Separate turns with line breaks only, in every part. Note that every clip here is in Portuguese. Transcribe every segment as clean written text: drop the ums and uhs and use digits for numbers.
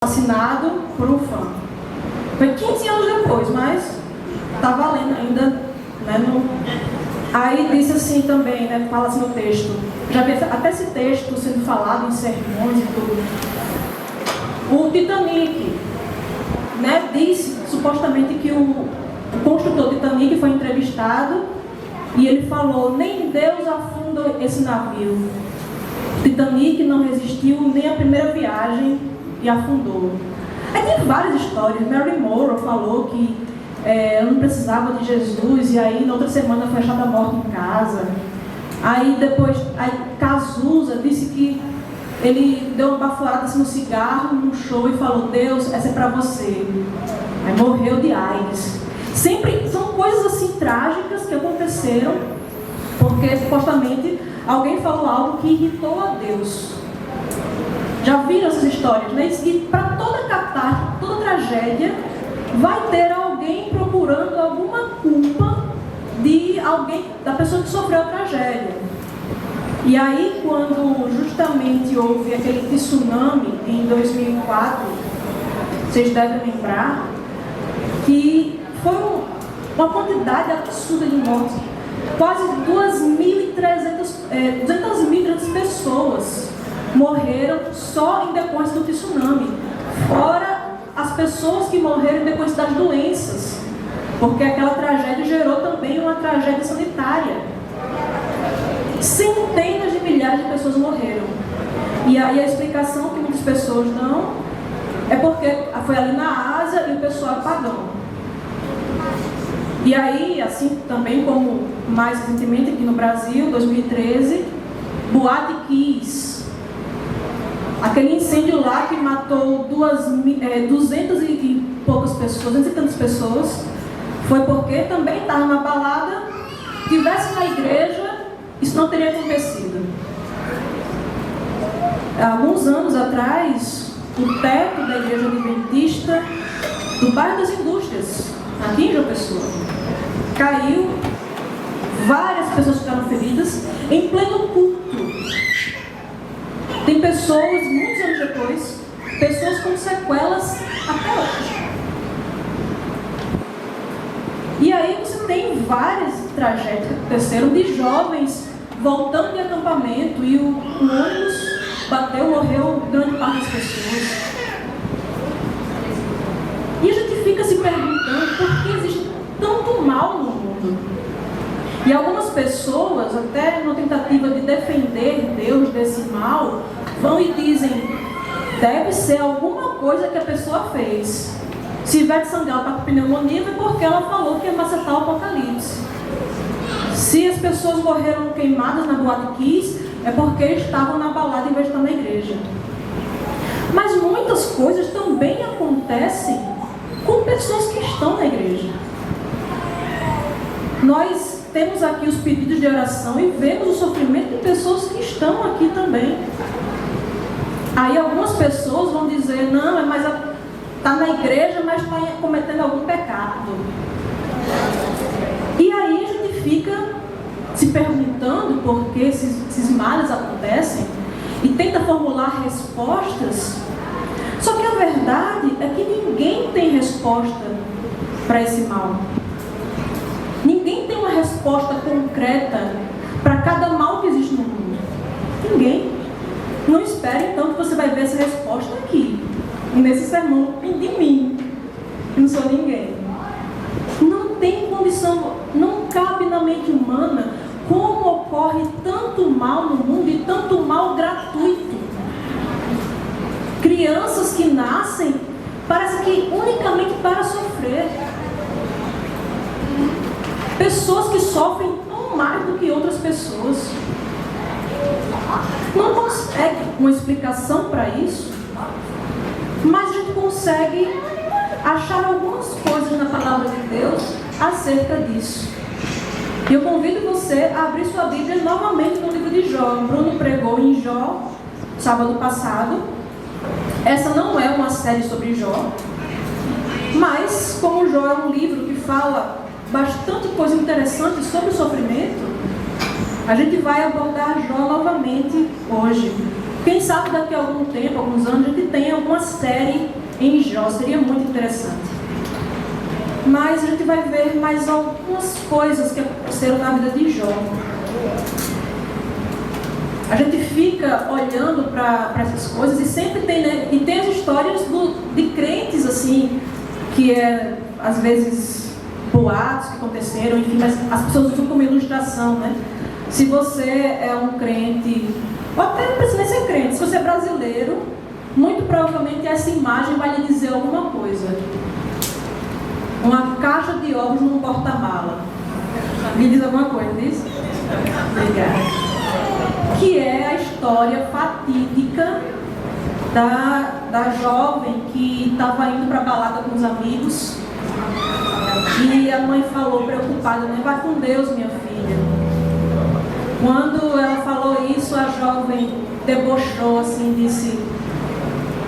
assinado por um fã. Foi 15 anos depois, mas está valendo ainda, né? Aí disse assim também, né? Fala assim no texto. Já vi até esse texto sendo falado em sermões e tudo. O Titanic, né? Disse supostamente que o construtor do Titanic foi entrevistado e ele falou: nem Deus afunda esse navio. O Titanic não resistiu nem à primeira viagem e afundou. Aí tem várias histórias. Mary Monroe falou que ela não precisava de Jesus e aí na outra semana foi achada morta em casa. Aí depois, Cazuza disse que ele deu uma baforada assim, no cigarro, num show e falou: Deus, essa é para você. Aí morreu de AIDS. Sempre são coisas assim trágicas que aconteceram porque supostamente alguém falou algo que irritou a Deus. Já viram essas histórias, né? E para toda catástrofe, toda tragédia, vai ter alguém procurando alguma culpa de alguém, da pessoa que sofreu a tragédia. E aí, quando justamente houve aquele tsunami em 2004, vocês devem lembrar que foi uma quantidade absurda de mortes. Quase 200.300 pessoas morreram só em decorrência do tsunami, fora as pessoas que morreram em decorrência das doenças, porque aquela tragédia gerou também uma tragédia sanitária. Centenas de milhares de pessoas morreram. E aí a explicação que muitas pessoas dão é porque foi ali na Ásia e o pessoal é pagão. E aí, assim também como mais recentemente aqui no Brasil, 2013, Boate Kiss. Aquele incêndio lá que matou 200 e poucas pessoas, 200 e tantas pessoas, foi porque também estava na balada, tivesse na igreja, isso não teria acontecido. Há alguns anos atrás, o teto da igreja adventista do bairro das Indústrias, aqui em João Pessoa, caiu, várias pessoas ficaram feridas em pleno culto. Tem pessoas, muitos anos depois, pessoas com sequelas até hoje. E aí você tem várias tragédias que aconteceram de jovens voltando de acampamento e o ônibus bateu, morreu grande parte das pessoas. E a gente fica se perguntando por que existe tanto mal no mundo. E algumas pessoas, até na tentativa de defender Deus desse mal, vão e dizem: deve ser alguma coisa que a pessoa fez. Se Ivete Sangalo está com pneumonia, é porque ela falou que ia macetar o apocalipse. Se as pessoas morreram queimadas na Boate Kiss, é porque estavam na balada em vez de estar na igreja. Mas muitas coisas também acontecem com pessoas que estão na igreja. Nós temos aqui os pedidos de oração e vemos o sofrimento de pessoas que estão aqui também. Aí algumas pessoas vão dizer: não, mas está na igreja, mas está cometendo algum pecado. E aí a gente fica se perguntando por que esses males acontecem e tenta formular respostas. Só que a verdade é que ninguém tem resposta para esse mal. Ninguém tem uma resposta concreta para cada mal que existe no mundo. Ninguém. Não espere então que você vai ver essa resposta aqui, nesse sermão de mim, que não sou ninguém. Não tem condição, não cabe na mente humana como ocorre tanto mal no mundo e tanto mal gratuito. Crianças que nascem, parece que unicamente para sofrer. Pessoas que sofrem tão mais do que outras pessoas. Não consegue uma explicação para isso, mas a gente consegue achar algumas coisas na palavra de Deus acerca disso. E eu convido você a abrir sua Bíblia novamente no livro de Jó. O Bruno pregou em Jó sábado passado. Essa não é uma série sobre Jó, mas como Jó é um livro que fala bastante coisa interessante sobre o sofrimento, a gente vai abordar Jó novamente hoje. Quem sabe daqui a algum tempo, alguns anos, a gente tem alguma série em Jó, seria muito interessante. Mas a gente vai ver mais algumas coisas que aconteceram na vida de Jó. A gente fica olhando para essas coisas e sempre tem, né? E tem as histórias de crentes, assim, que às vezes, boatos que aconteceram, enfim, mas as pessoas usam como ilustração, né? Se você é um crente, ou até não precisa ser crente, se você é brasileiro, muito provavelmente essa imagem vai lhe dizer alguma coisa. Uma caixa de ovos num porta-mala. Me diz alguma coisa disso? Obrigada. Que é a história fatídica da jovem que estava indo para a balada com os amigos e a mãe falou preocupada, né? Vai com Deus, minha filha. Quando ela falou isso, a jovem debochou assim, disse: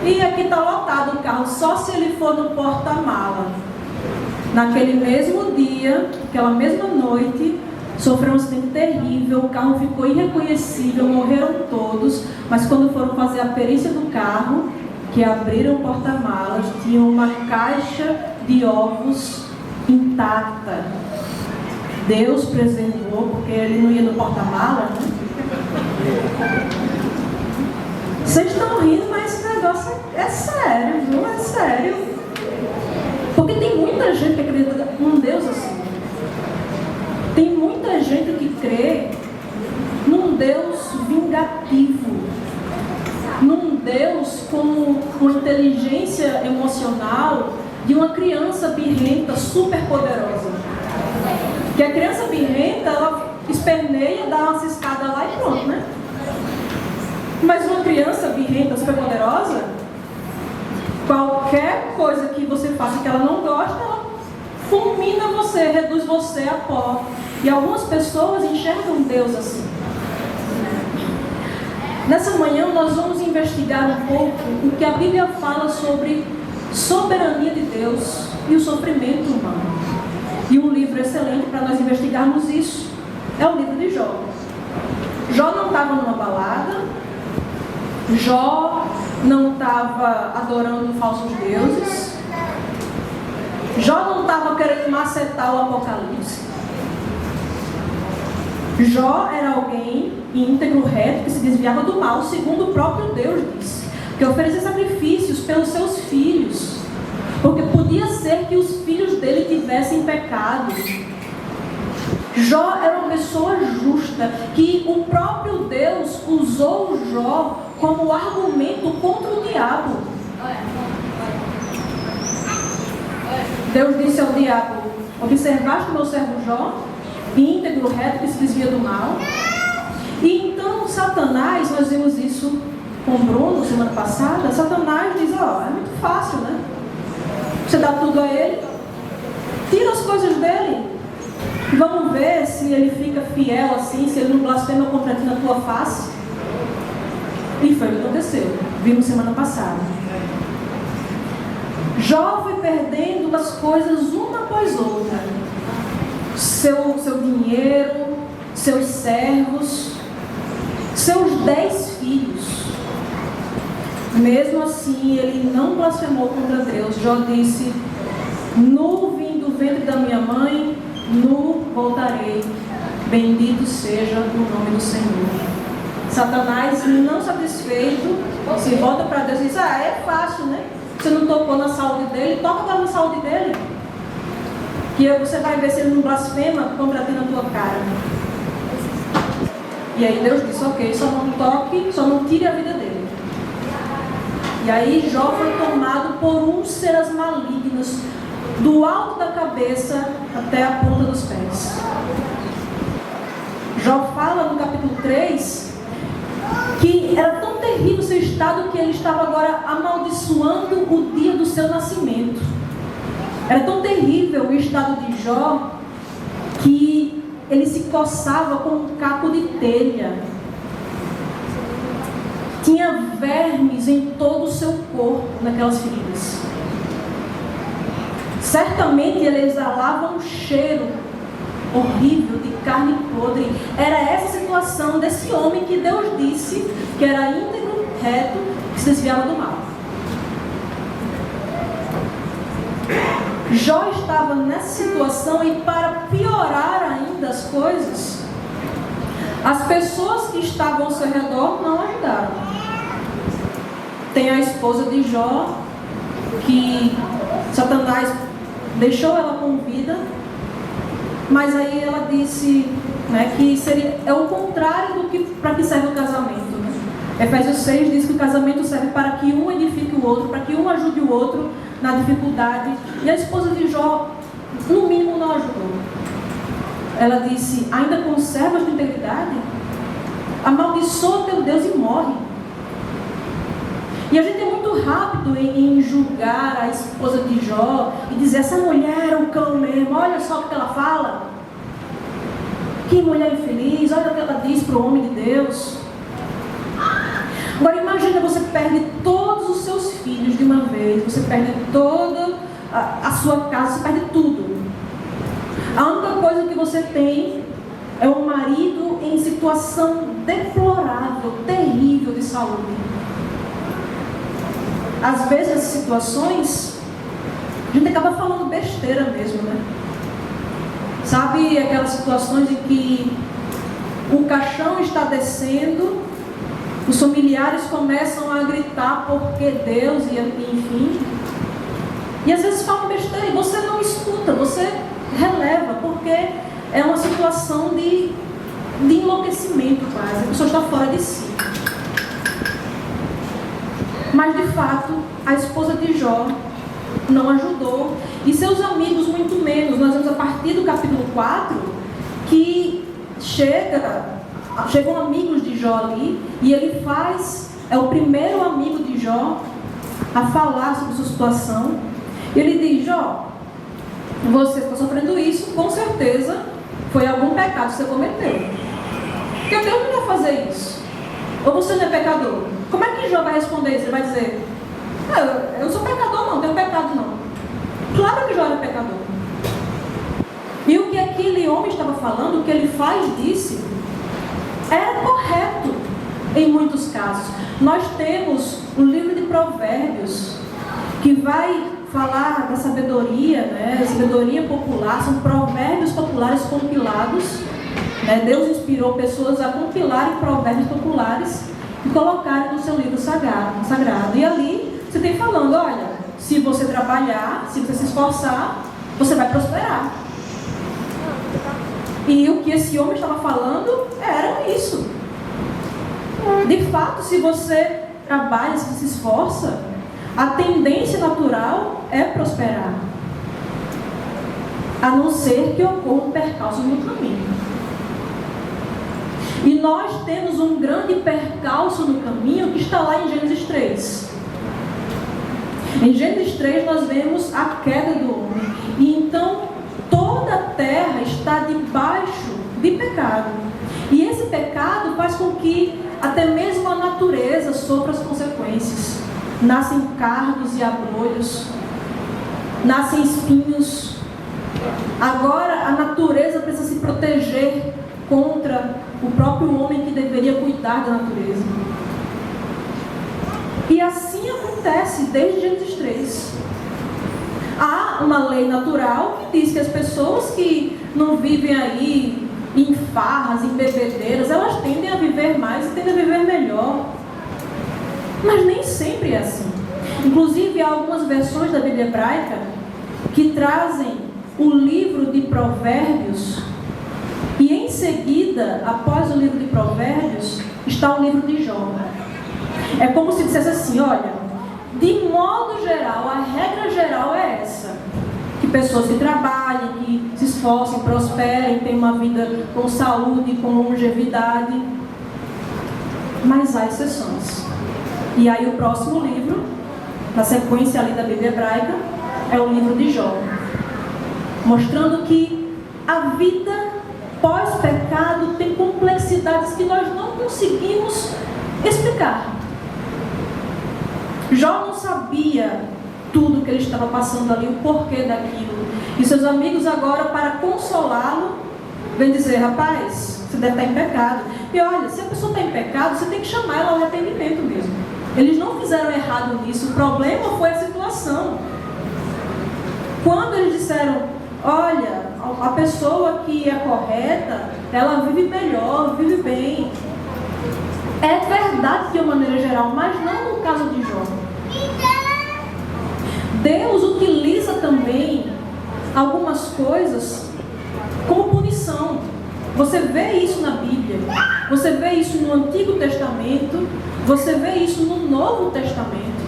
e aqui está lotado o carro, só se ele for no porta-mala. Naquele mesmo dia, aquela mesma noite, sofreu um acidente terrível, o carro ficou irreconhecível, morreram todos, mas quando foram fazer a perícia do carro, que abriram o porta-malas, tinha uma caixa de ovos intacta. Deus preservou, porque ele não ia no porta-malas, né? Vocês estão rindo, mas esse negócio é sério, viu? É sério. Porque tem muita gente que acredita num Deus assim. Tem muita gente que crê num Deus vingativo, num Deus com uma inteligência emocional de uma criança birrenta super poderosa. Que a criança birrenta, ela esperneia, dá uma ciscada lá e pronto, né? Mas uma criança birrenta super poderosa, qualquer coisa que você faça que ela não gosta, ela fulmina você, reduz você a pó. E algumas pessoas enxergam Deus assim. Nessa manhã nós vamos investigar um pouco o que a Bíblia fala sobre soberania de Deus e o sofrimento humano. E um livro excelente para nós investigarmos isso é o livro de Jó. Jó não estava numa balada, Jó não estava adorando falsos deuses, Jó não estava querendo macetar o Apocalipse. Jó era alguém íntegro, reto, que se desviava do mal, segundo o próprio Deus disse, que oferecia sacrifícios pelos seus filhos, porque podia ser que os filhos dele tivessem pecado. Jó era uma pessoa justa, que o próprio Deus usou Jó como argumento contra o diabo. Deus disse ao diabo: observaste o meu servo Jó, íntegro, reto, que se desvia do mal. E então Satanás, nós vimos isso com Bruno semana passada, Satanás diz: é muito fácil, né? Você dá tudo a ele, tira as coisas dele, vamos ver se ele fica fiel assim, se ele não blasfema contra ti na tua face. E foi o que aconteceu, vimos semana passada. Jó foi perdendo as coisas uma após outra. Seu dinheiro, seus servos, seus 10 filhos. Mesmo assim, ele não blasfemou contra Deus. Jó disse: nu vim do ventre da minha mãe, nu voltarei. Bendito seja o nome do Senhor. Satanás, não satisfeito, se volta para Deus e diz: é fácil, né? Você não tocou na saúde dele, toca agora na saúde dele. Que você vai ver se ele não blasfema contra ti na tua cara. E aí Deus disse: ok, só não toque, só não tire a vida dele. E aí Jó foi tomado por úlceras malignas, do alto da cabeça até a ponta dos pés. Jó fala no capítulo 3 que era tão terrível o seu estado que ele estava agora amaldiçoando o dia do seu nascimento. Era tão terrível o estado de Jó que ele se coçava com um caco de telha. Tinha vermes em todo o seu corpo, naquelas feridas. Certamente ele exalava um cheiro horrível de carne podre. Era essa a situação desse homem que Deus disse que era íntegro, reto, que se desviava do mal. Jó estava nessa situação e, para piorar ainda as coisas, as pessoas que estavam ao seu redor não ajudaram. Tem a esposa de Jó, que Satanás deixou ela com vida, mas aí ela disse, né, que é o contrário do que para que serve o casamento. Né? Efésios 6 diz que o casamento serve para que um edifique o outro, para que um ajude o outro na dificuldade. E a esposa de Jó, no mínimo, não ajudou. Ela disse: ainda conservas tua integridade? Amaldiçoa teu Deus e morre. E a gente é muito rápido em julgar a esposa de Jó e dizer: essa mulher é um cão mesmo, olha só o que ela fala. Que mulher infeliz, olha o que ela diz para o homem de Deus. Agora imagina, você perde todos os seus filhos de uma vez, você perde toda a sua casa, você perde tudo. A única coisa que você tem é um marido em situação deplorável, terrível de saúde. Às vezes, nessas situações, a gente acaba falando besteira mesmo, né? Sabe aquelas situações em que o caixão está descendo, os familiares começam a gritar porque Deus, e enfim. E às vezes falam besteira e você não escuta, você releva, porque é uma situação de enlouquecimento quase, a pessoa está fora de si. Mas de fato, a esposa de Jó não ajudou, e seus amigos muito menos. Nós vemos a partir do capítulo 4 que chegam amigos de Jó ali, e ele é o primeiro amigo de Jó a falar sobre sua situação. Ele diz: Jó, você está sofrendo isso, com certeza foi algum pecado que você cometeu, porque Deus não vai fazer isso. Ou você não é pecador? Como é que Jó vai responder isso? Ele vai dizer: eu sou pecador, não tenho pecado não. Claro que Jó era pecador. E o que aquele homem estava falando, o que ele disse, era correto em muitos casos. Nós temos o livro de Provérbios, que vai falar da sabedoria, né? Sabedoria popular, são provérbios populares compilados, né? Deus inspirou pessoas a compilarem provérbios populares e colocarem no seu livro sagrado. E ali você tem falando: olha, se você trabalhar, se você se esforçar, você vai prosperar. E o que esse homem estava falando era isso. De fato, se você trabalha, se você se esforça, a tendência natural é prosperar, a não ser que ocorra um percalço no caminho. E nós temos um grande percalço no caminho que está lá em Gênesis 3. Em Gênesis 3 nós vemos a queda do homem. E então toda a terra está debaixo de pecado. E esse pecado faz com que até mesmo a natureza sofra as consequências. Nascem cardos e abrolhos, nascem espinhos. Agora a natureza precisa se proteger contra o próprio homem que deveria cuidar da natureza. E assim acontece desde Gênesis 3. Há uma lei natural que diz que as pessoas que não vivem aí em farras, em bebedeiras, elas tendem a viver mais e tendem a viver melhor. Mas nem sempre é assim. Inclusive, há algumas versões da Bíblia hebraica que trazem o livro de Provérbios e em seguida, após o livro de Provérbios, está o livro de Jó. É como se dissesse assim: olha, de modo geral, a regra geral é essa, que pessoas que trabalhem, que se esforcem, prosperem, tenham uma vida com saúde, com longevidade. Mas há exceções. E aí o próximo livro, na sequência ali da Bíblia hebraica, é o livro de Jó, mostrando que a vida pós-pecado tem complexidades que nós não conseguimos explicar. Jó não sabia tudo que ele estava passando ali, o porquê daquilo. E seus amigos agora, para consolá-lo, vêm dizer: rapaz, você deve estar em pecado. E olha, se a pessoa está em pecado, você tem que chamar ela ao arrependimento mesmo. Eles não fizeram errado nisso, o problema foi a situação. Quando eles disseram, olha, a pessoa que é correta, ela vive melhor, vive bem. É verdade de uma maneira geral, mas não no caso de Jó. Deus utiliza também algumas coisas como punição. Você vê isso na Bíblia, você vê isso no Antigo Testamento, você vê isso no Novo Testamento.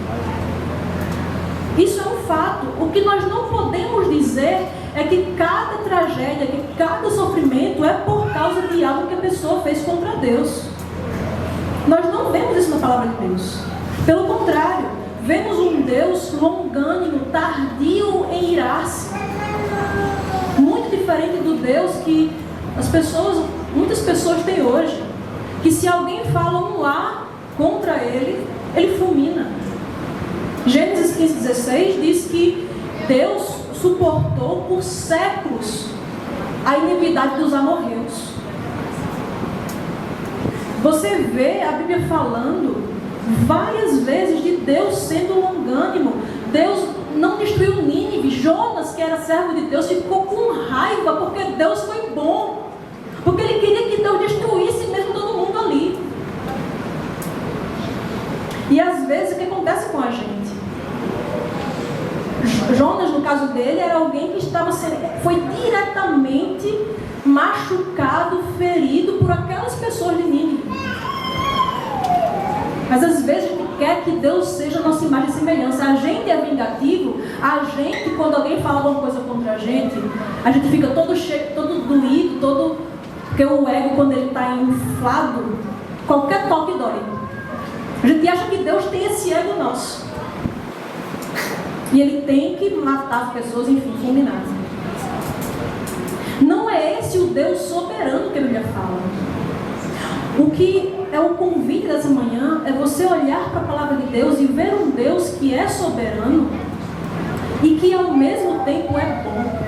Isso é um fato. O que nós não podemos dizer é que cada tragédia, que cada sofrimento é por causa de algo que a pessoa fez contra Deus. Nós não vemos isso na palavra de Deus. Pelo contrário, vemos um Deus longânimo, tardio em irar-se. Muito diferente do Deus que muitas pessoas têm hoje. Que se alguém fala um A contra ele, ele fulmina. Gênesis 15:16 diz que Deus suportou por séculos a iniquidade dos amorreus. Você vê a Bíblia falando várias vezes de Deus sendo longânimo. Deus não destruiu Nínive. Jonas, que era servo de Deus, ficou com raiva porque Deus foi bom. Porque ele queria que Deus destruísse mesmo todo mundo ali. E às vezes o que acontece com a gente? Jonas, no caso dele, era alguém que foi diretamente machucado, ferido por aquelas pessoas de Nínive. Mas às vezes a gente quer que Deus seja a nossa imagem e semelhança. A gente é vingativo. A gente, quando alguém fala alguma coisa contra a gente fica todo cheio, todo doído, todo... Porque o ego, quando ele está inflado, qualquer toque dói. A gente acha que Deus tem esse ego nosso. E ele tem que matar as pessoas, enfim, fulminar. Não é esse o Deus soberano que a Bíblia fala. O que é o convite dessa manhã é você olhar para a palavra de Deus e ver um Deus que é soberano e que ao mesmo tempo é bom.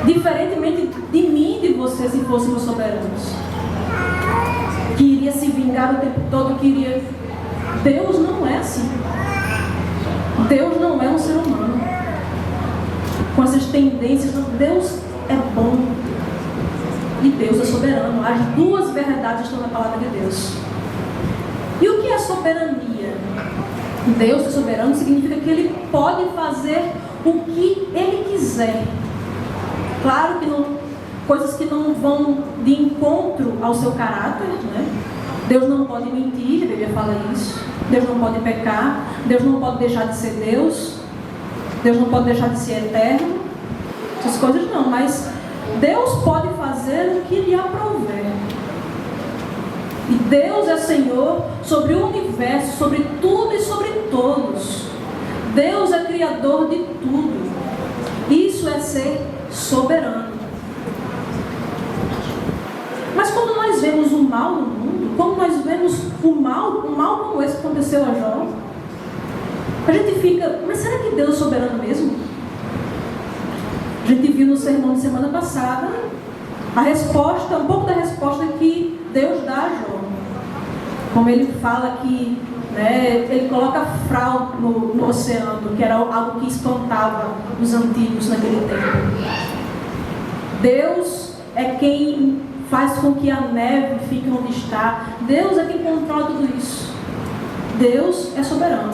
Diferentemente de mim e de você, se fôssemos soberanos. Que iria se vingar o tempo todo, que iria... Deus não é assim. Deus não é um ser humano com essas tendências. Deus é bom e Deus é soberano. As duas verdades estão na palavra de Deus. E o que é soberania? Deus é soberano significa que Ele pode fazer o que Ele quiser. Claro que não, coisas que não vão de encontro ao seu caráter, né? Deus não pode mentir, a Bíblia fala isso. Deus não pode pecar. Deus não pode deixar de ser Deus. Deus não pode deixar de ser eterno. Essas coisas não, mas Deus pode fazer o que lhe aprouver. E Deus é Senhor sobre o universo, sobre tudo e sobre todos. Deus é Criador de tudo. Isso é ser soberano. Mas quando nós vemos o mal no mundo, quando nós vemos um mal como esse que aconteceu a Jó, a gente fica, mas será que Deus é soberano mesmo? A gente viu no sermão de semana passada a resposta, um pouco da resposta que Deus dá a Jó. Como ele fala que, né, ele coloca fraude no oceano, que era algo que espantava os antigos naquele tempo. Deus é quem faz com que a neve fique onde está. Deus é quem controla tudo isso. Deus é soberano.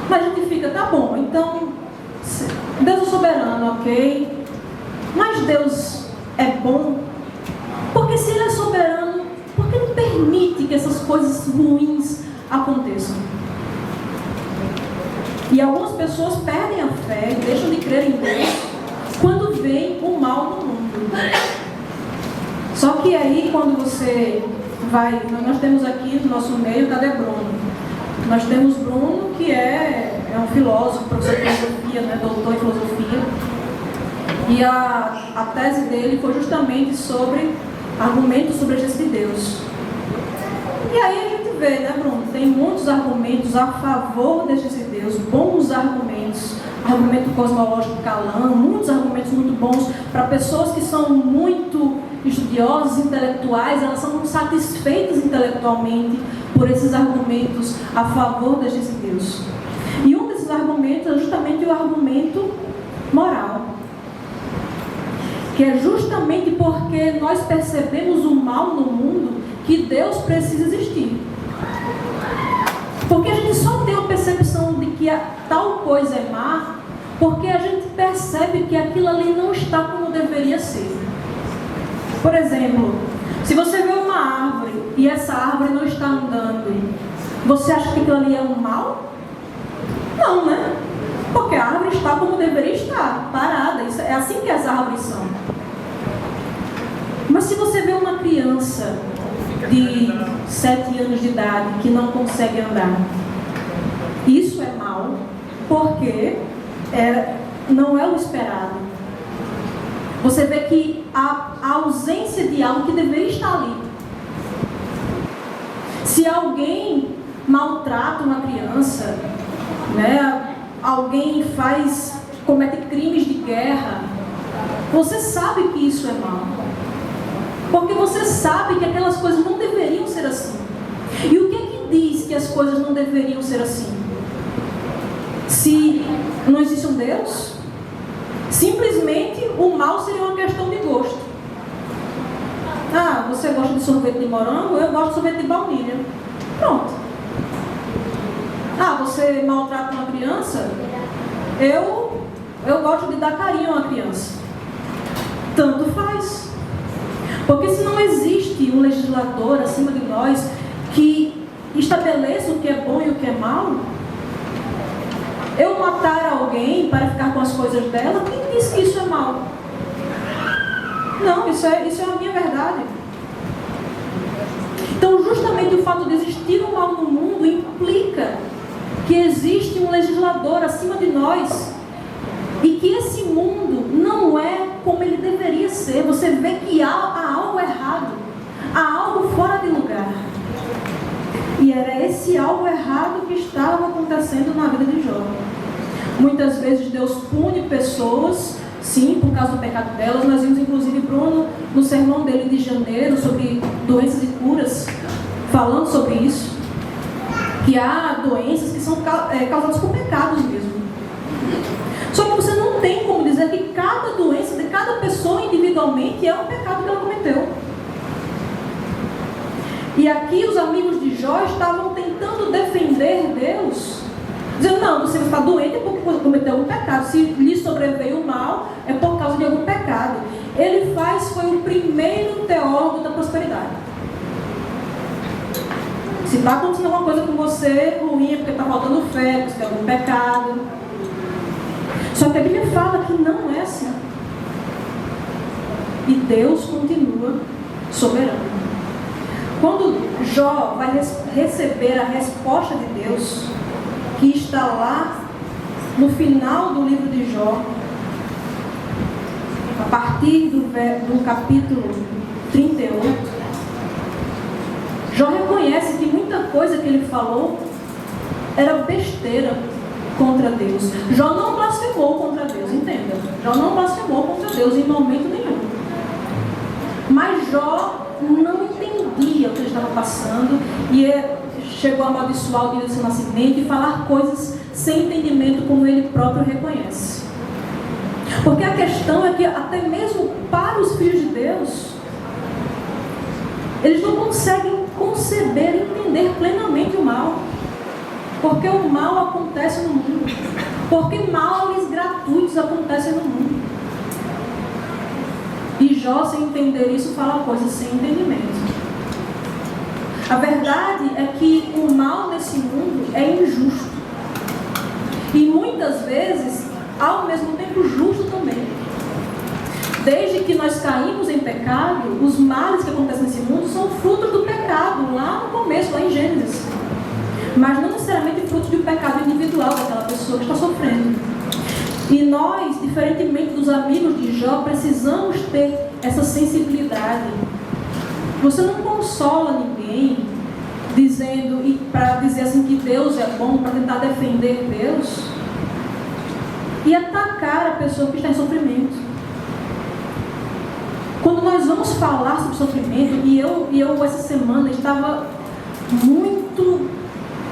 Mas a gente fica, tá bom, então Deus é soberano, ok? Mas Deus é bom? Porque se Ele é soberano, por que Ele permite que essas coisas ruins aconteçam? E algumas pessoas perdem a fé e deixam de crer em Deus quando vem o mal no mundo. Só que aí, quando você vai... Nós temos aqui no nosso meio, cadê Bruno? Nós temos Bruno, que é um filósofo, professor de filosofia, né, doutor em filosofia. E a tese dele foi justamente sobre argumentos sobre a existência de Deus. E aí a gente vê, né, Bruno? Tem muitos argumentos a favor da existência de Deus, bons argumentos. Argumento cosmológico Calam, muitos argumentos muito bons para pessoas que são muito estudiosas, intelectuais, elas são satisfeitas intelectualmente por esses argumentos a favor da justiça de Deus. E um desses argumentos é justamente o argumento moral. Que é justamente porque nós percebemos o mal no mundo que Deus precisa existir. Porque a gente só tem a percepção de que tal coisa é má porque a gente percebe que aquilo ali não está como deveria ser. Por exemplo, se você vê uma árvore e essa árvore não está andando, você acha que aquilo ali é um mal? Não, né? Porque a árvore está como deveria estar, parada. Isso é assim que as árvores são. Mas se você vê uma criança de 7 anos de idade que não consegue andar, isso é mal, porque não é o esperado. Você vê que a ausência de algo que deveria estar ali. Se alguém maltrata uma criança, né, alguém comete crimes de guerra, você sabe que isso é mal. Porque você sabe que aquelas coisas não deveriam ser assim. E o que é que diz que as coisas não deveriam ser assim? Se não existe um Deus, simplesmente o mal seria uma questão de gosto. Ah, você gosta de sorvete de morango? Eu gosto de sorvete de baunilha. Pronto. Ah, você maltrata uma criança? Eu gosto de dar carinho a uma criança. Tanto faz. Porque se não existe um legislador acima de nós que estabeleça o que é bom e o que é mal, eu matar alguém para ficar com as coisas dela, quem diz que isso é mal? Não, isso é a minha verdade. Então, justamente o fato de existir um mal no mundo implica que existe um legislador acima de nós e que esse mundo não é como ele deveria ser. Você vê que há algo errado, há algo fora de lugar. E era esse algo errado que estava acontecendo na vida de Jó. Muitas vezes Deus pune pessoas, sim, por causa do pecado delas. Nós vimos inclusive Bruno no sermão dele de janeiro sobre doenças e curas, falando sobre isso, que há doenças que são causadas por pecados mesmo. Só que você não tem como dizer que cada doença de cada pessoa individualmente é um pecado que ela cometeu. E aqui os amigos de Jó estavam tentando defender Deus, dizendo, não, você está doente é porque cometeu algum pecado. Se lhe sobreveio o mal, é por causa de algum pecado. Ele foi o primeiro teólogo da prosperidade. Se está acontecendo alguma coisa com você ruim, é porque está faltando fé, porque tem algum pecado. Só que a Bíblia fala que não é assim. E Deus continua soberano. Quando Jó vai receber a resposta de Deus, que está lá no final do livro de Jó, a partir do capítulo 38, Jó reconhece que muita coisa que ele falou era besteira contra Deus. Jó não blasfemou contra Deus, entenda. Jó não blasfemou contra Deus em momento nenhum. Mas Jó não entendia o que ele estava passando e chegou a amaldiçoar o dia do seu nascimento e falar coisas sem entendimento, como ele próprio reconhece. Porque a questão é que até mesmo para os filhos de Deus, eles não conseguem conceber e entender plenamente o mal. Porque o mal acontece no mundo. Porque males gratuitos acontecem no mundo. E Jó, sem entender isso, fala coisas sem entendimento. A verdade é que o mal nesse mundo é injusto. E muitas vezes, ao mesmo tempo, justo também. Desde que nós caímos em pecado, os males que acontecem nesse mundo são frutos do pecado, lá no começo, lá em Gênesis. Mas não necessariamente frutos do pecado individual daquela pessoa que está sofrendo. E nós, diferentemente dos amigos de Jó, precisamos ter essa sensibilidade. Você não consola ninguém dizendo, e para dizer assim que Deus é bom, para tentar defender Deus, e atacar a pessoa que está em sofrimento. Quando nós vamos falar sobre sofrimento, e eu essa semana estava muito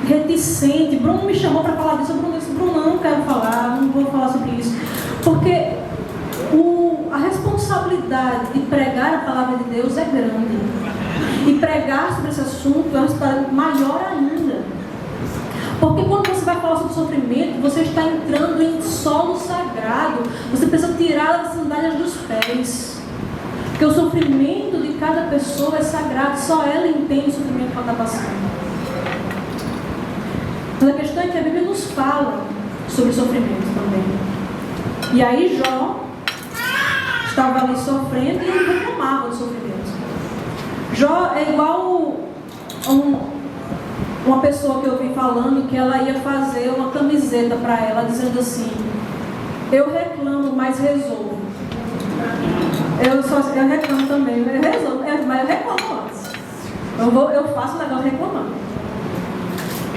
reticente. Bruno me chamou para falar disso. Bruno disse: Bruno, não quero falar, não vou falar sobre isso. Porque a responsabilidade de pregar a palavra de Deus é grande. E pregar sobre esse assunto é uma responsabilidade maior ainda. Porque quando você vai falar sobre sofrimento, você está entrando em solo sagrado. Você precisa tirar as sandálias dos pés. Porque o sofrimento de cada pessoa é sagrado. Só ela entende o sofrimento que ela está passando. Mas a questão é que a Bíblia nos fala sobre sofrimento também. E aí Jó estava ali sofrendo e ele reclamava do sofrimento. Jó é igual uma pessoa que eu vi falando que ela ia fazer uma camiseta para ela, dizendo assim: eu reclamo, mas resolvo. Eu reclamo também, eu resolvo, mas eu reclamo antes. Eu faço o negócio reclamando.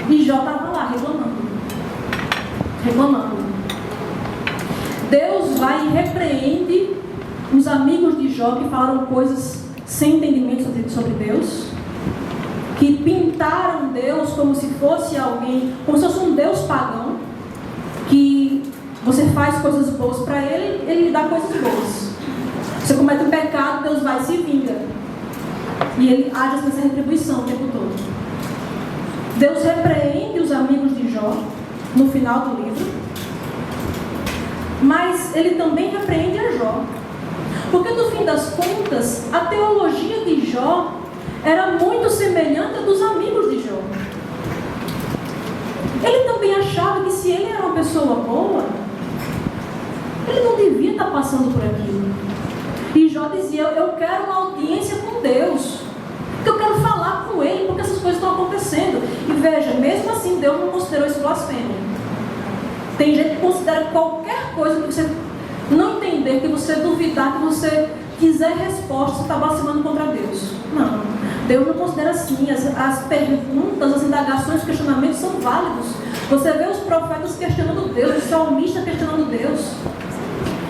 E Jó estava lá reclamando. Deus vai e repreende os amigos de Jó que falaram coisas sem entendimento sobre Deus, que pintaram Deus como se fosse alguém, como se fosse um Deus pagão, que você faz coisas boas para ele, ele lhe dá coisas boas. Você comete um pecado, Deus vai e se vinga. E ele age nessa retribuição o tempo todo. Deus repreende os amigos de Jó no final do livro, mas ele também repreende a Jó. Porque no fim das contas, a teologia de Jó era muito semelhante à dos amigos de Jó. Ele também achava que se ele era uma pessoa boa, ele não devia estar passando por aquilo. E Jó dizia: eu quero uma audiência com Deus, eu quero falar com Ele, porque essas coisas estão acontecendo. E veja, mesmo assim Deus não considerou isso blasfêmia. Tem gente que considera qualquer coisa que você não entender, que você duvidar, que você quiser resposta, você está blasfemando contra Deus. Não, Deus não considera assim. As perguntas, as indagações, os questionamentos são válidos. Você vê os profetas questionando Deus, o salmista questionando Deus,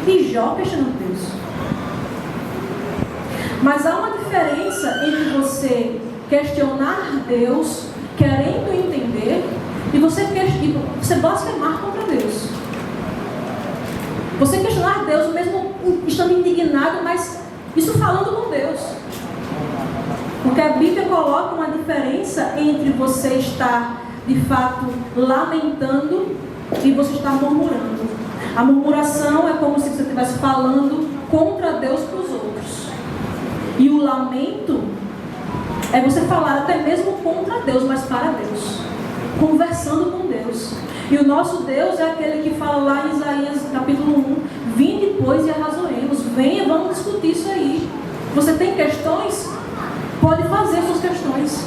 e Jó questionando Deus. Mas há uma diferença entre você questionar Deus, querendo entender, e você blasfemar contra Deus. Você questionar Deus mesmo estando indignado, mas isso falando com Deus. Porque a Bíblia coloca uma diferença entre você estar, de fato, lamentando e você estar murmurando. A murmuração é como se você estivesse falando contra Deus para os outros. E o lamento é você falar até mesmo contra Deus, mas para Deus, conversando com Deus. E o nosso Deus é aquele que fala lá em Isaías capítulo 1: vinde, pois, e arrazoemos. Venha, vamos discutir isso aí. Você tem questões? Pode fazer suas questões.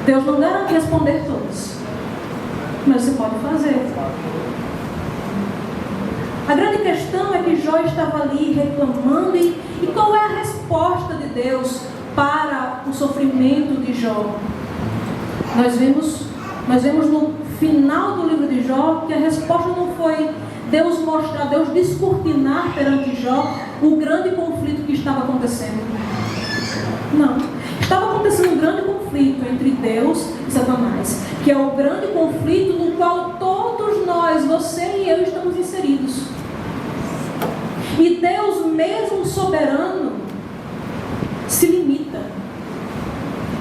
Deus não garante responder todas, mas você pode fazer. A grande questão é que Jó estava ali reclamando, e qual é a resposta de Deus para o sofrimento de Jó? Nós vemos no final do livro de Jó que a resposta não foi Deus mostrar, Deus descortinar perante Jó o grande conflito que estava acontecendo. Não. Estava acontecendo um grande conflito entre Deus e Satanás, que é o grande conflito no qual todos nós, você e eu, estamos inseridos. E Deus, mesmo soberano, se limita.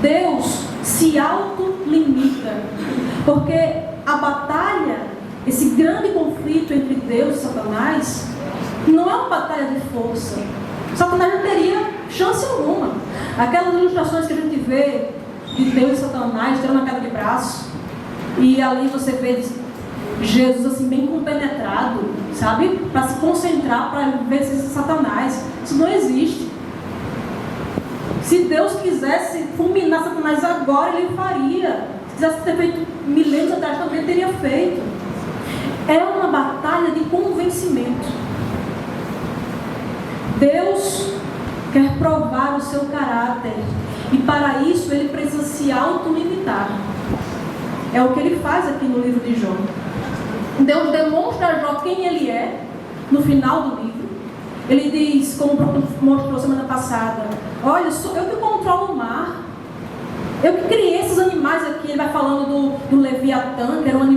Deus se autolimita. Porque a batalha, esse grande conflito entre Deus e Satanás, não é uma batalha de força. Satanás não teria chance alguma. Aquelas ilustrações que a gente vê de Deus e Satanás tirando a queda de braço, e ali você vê Jesus assim bem compenetrado, sabe? Para se concentrar, para ver se Satanás. Isso não existe. Se Deus quisesse fulminar Satanás agora, Ele faria. Se quisesse ter feito milênios atrás, também teria feito. É uma batalha de convencimento. Deus quer provar o seu caráter, e para isso Ele precisa se autolimitar. É o que Ele faz aqui no livro de Jó. Deus demonstra a Jó quem Ele é no final do livro, Ele diz, como o Bruno mostrou semana passada, olha, sou eu que controlo o mar. Eu que criei esses animais aqui. Ele vai falando do Leviatã, que era um animal